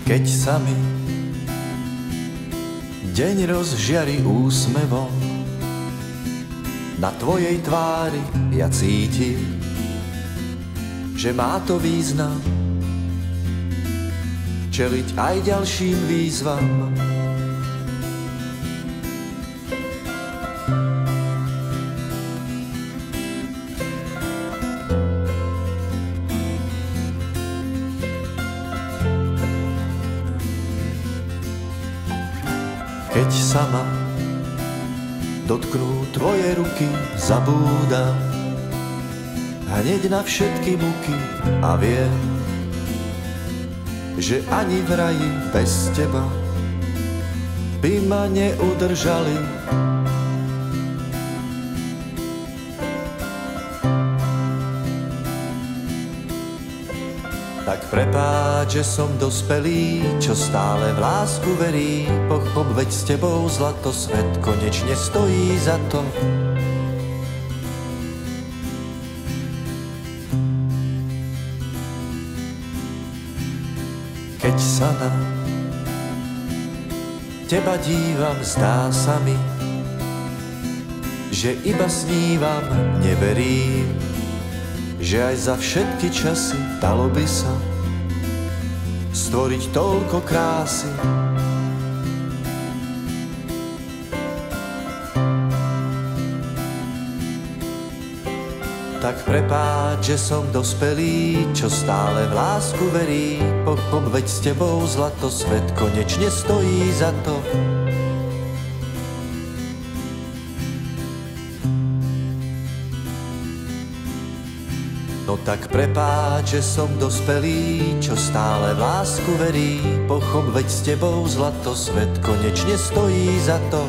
Keď sa mi deň rozžiari úsmevom, na tvojej tvári ja cítim, že má to význam čeliť aj ďalším výzvam. Keď sa ma dotknú tvoje ruky, zabúdam hneď na všetky muky a viem, že ani v raji bez teba by ma neudržali. Tak prepáč, že som dospelý, čo stále v lásku verí. Pochop, veď s tebou zlato svet konečne stojí za to. Keď sa na teba dívam, zdá sa mi, že iba snívam, neverím, že aj za všetky časy dalo by sa stvoriť toľko krásy. Tak prepáč, že som dospelý, čo stále v lásku verí. Pochop, veď s tebou zlato svet konečne stojí za to. No tak prepáč, že som dospelý, čo stále v lásku verí. Pochop, veď s tebou zlato svet konečne stojí za to.